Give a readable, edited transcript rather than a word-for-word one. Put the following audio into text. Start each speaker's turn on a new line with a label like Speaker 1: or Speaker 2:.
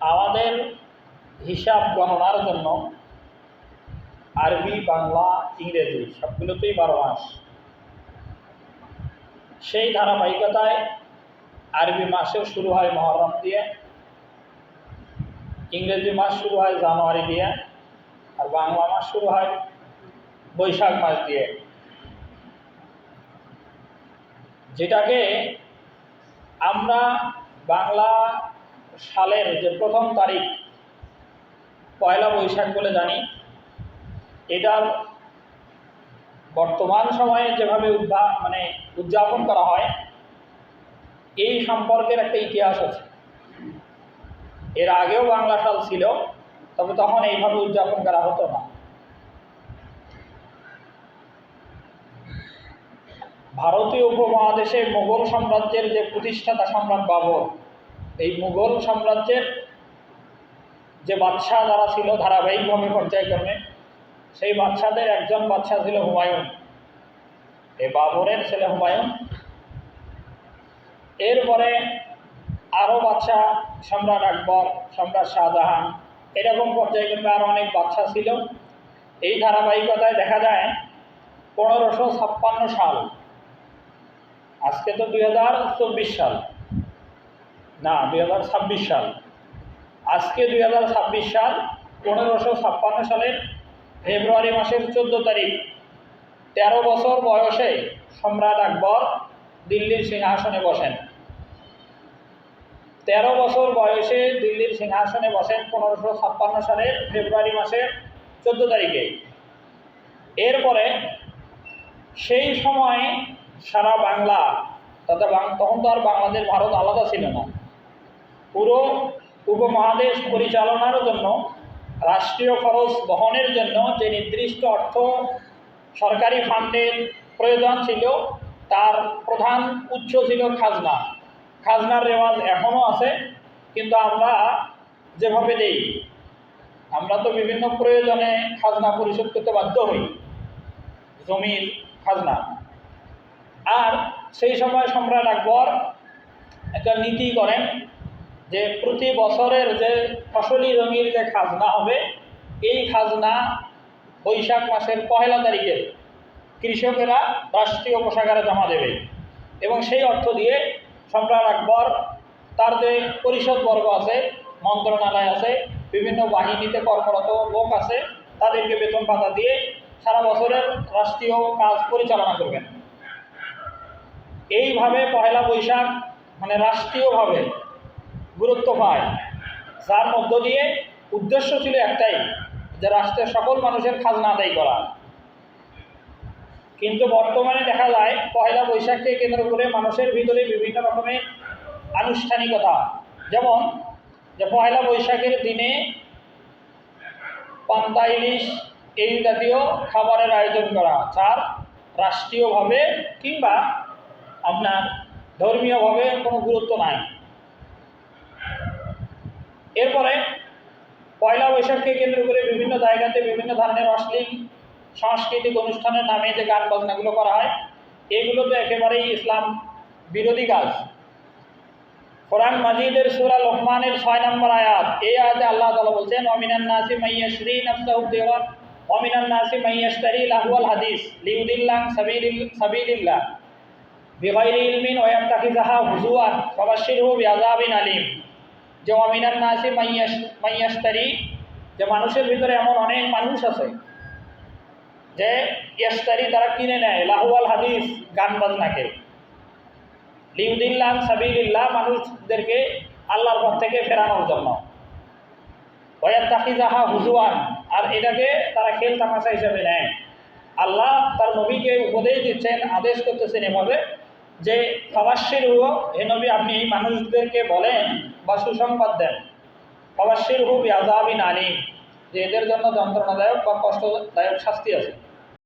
Speaker 1: আমাদের হিসাব গণনার জন্য আরবি, বাংলা, ইংরেজি সবগুলোতেই 12 মাস। সেই ধারাবাহিকতায় আরবি মাসেও শুরু হয় মহরম দিয়ে, ইংরেজি মাস শুরু হয় জানুয়ারি দিয়ে, আর বাংলা মাস শুরু হয় বৈশাখ মাস দিয়ে। যেটাকে আমরা বাংলা সালের যে প্রথম তারিখ পয়লা বৈশাখ বলে জানি, এটার বর্তমান সময়ে যেভাবে উদযাপন করা হয়, এই সম্পর্কের একটা ইতিহাস আছে। এর আগেও বাংলা সাল ছিল, তবে তখন এইভাবে উদযাপন করা হতো না। ভারতীয় উপমহাদেশে মুঘল সাম্রাজ্যের যে প্রতিষ্ঠাতা সম্রাট বাবর, এই মুঘল সাম্রাজ্যের যে বাদশাহ যারা ছিল ধারাবাহিকভাবে পর্যায়ক্রমে, সেই বাদশাদের একজন বাদশাহ ছিল হুমায়ুন, এই বাবরের ছেলে হুমায়ুন। এরপরে আরও বাদশাহ, সম্রাট আকবর, সম্রাট শাহজাহান, এরকম পর্যায়ক্রমে আরও অনেক বাদশাহ ছিল। এই ধারাবাহিকতায় দেখা যায় 1556 সাল, আজকে তো 2024 সাল না, 2026 সাল, আজকে 2026 সাল, 1556 সালের ফেব্রুয়ারি মাসের 14 তারিখ 13 বছর বয়সে সম্রাট আকবর দিল্লির সিংহাসনে বসেন। 13 বছর বয়সে দিল্লির সিংহাসনে বসেন 1556 সালের ফেব্রুয়ারি মাসের 14 তারিখে। এরপরে সেই সময় সারা বাংলা, তখন তো আর বাংলাদেশ ভারত আলাদা ছিল না, পুরো উপমহাদেশ পরিচালনার জন্য, রাষ্ট্রীয় খরচ বহনের জন্য যে নির্দিষ্ট অর্থ সরকারি ফান্ডের প্রয়োজন ছিল, তার প্রধান উৎস ছিল খাজনা। খাজনার রেওয়াজ এখনও আছে, কিন্তু আমরা যেভাবে দেই, আমরা তো বিভিন্ন প্রয়োজনে খাজনা পরিশোধ করতে বাধ্য হই, জমির খাজনা। আর সেই সময় সম্রাট আকবর একটা নীতি করেন যে প্রতি বছরের যে ফসলি জমির যে খাজনা হবে, এই খাজনা বৈশাখ মাসের 1 তারিখে কৃষকেরা রাষ্ট্রীয় কোষাগারে জমা দেবে, এবং সেই অর্থ দিয়ে সম্রাট আকবর তার যে পরিষদবর্গ আছে, মন্ত্রণালয় আছে, বিভিন্ন বাহিনীতে কর্মরত লোক আছে, তাদেরকে বেতন ভাতা দিয়ে সারা বছরের রাষ্ট্রীয় কাজ পরিচালনা করবেন। এইভাবে পয়লা বৈশাখ রাষ্ট্রীয়ভাবে গুরুত্ব পায়, যার মধ্য দিয়ে উদ্দেশ্য ছিল একটাই, যে রাষ্ট্রের সকল মানুষের খাজনা আদায় করা। কিন্তু বর্তমানে দেখা যায় পয়লা বৈশাখকে কেন্দ্র করে মানুষের ভিতরে বিভিন্ন রকমের আনুষ্ঠানিকতা, যেমন যে পয়লা বৈশাখের দিনে পান্তা ইলিশ এই জাতীয় খাবারের আয়োজন করা, যার রাষ্ট্রীয়ভাবে কিংবা আপনার ধর্মীয়ভাবে কোনো গুরুত্ব নাই। এরপরে পয়লা বৈশাখকে কেন্দ্র করে বিভিন্ন জায়গাতে বিভিন্ন ধরনের অশ্লীল সাংস্কৃতিক অনুষ্ঠানের নামে যে গান বাজনাগুলো করা হয়, এগুলো তো একেবারেই ইসলাম বিরোধী কাজ। কোরআন মাজিদের সূরা লোকমানের 6 নম্বর আয়াত, এই আয়াতে আল্লাহ তাআলা বলছেন, ওয়ামিনান নাসি মাইয়াশরি নাফসাহু বিগয়র ওয়ামিনান নাসি মাইয়াশতারি লাহওয়াল হাদিস লিউদিল্লাহ সাবিলিল্লাহ বিগাইরি ইলমিন ওয়া ইয়াত্তাখিযাহা হুজুয়ান ফাবাশশিরহু বিআযাবিন আলীম। যে ওয়ামিনান নাসি মাইয়াশতারি, যে মানুষের ভিতরে এমন অনেক মানুষ আছে যে ইয়াশতারি, তারা কিনে নেয় লাহওয়াল হাদিস, গান বাজনাকে, লিউদিল্লাহ সাবিলিল্লাহ, মানুষদেরকে আল্লাহর পথ থেকে ফেরানোর জন্য, ওয়া ইয়াত্তাখিযাহা হুজুয়ান, আর এটাকে তারা খেল তামাশা হিসেবে নেয়। আল্লাহ তার নবীকে উপদেশ দিচ্ছেন, আদেশ করতেছেন এভাবে যে ফাবাশশিরহু, হে নবী আপনি এই মানুষদেরকে বলেন বা সুসংবাদ দেন, ফাবাশশিরহু বিআযাবিন আলীম, যে এদের জন্য যন্ত্রণাদায়ক বা কষ্টদায়ক শাস্তি আছে।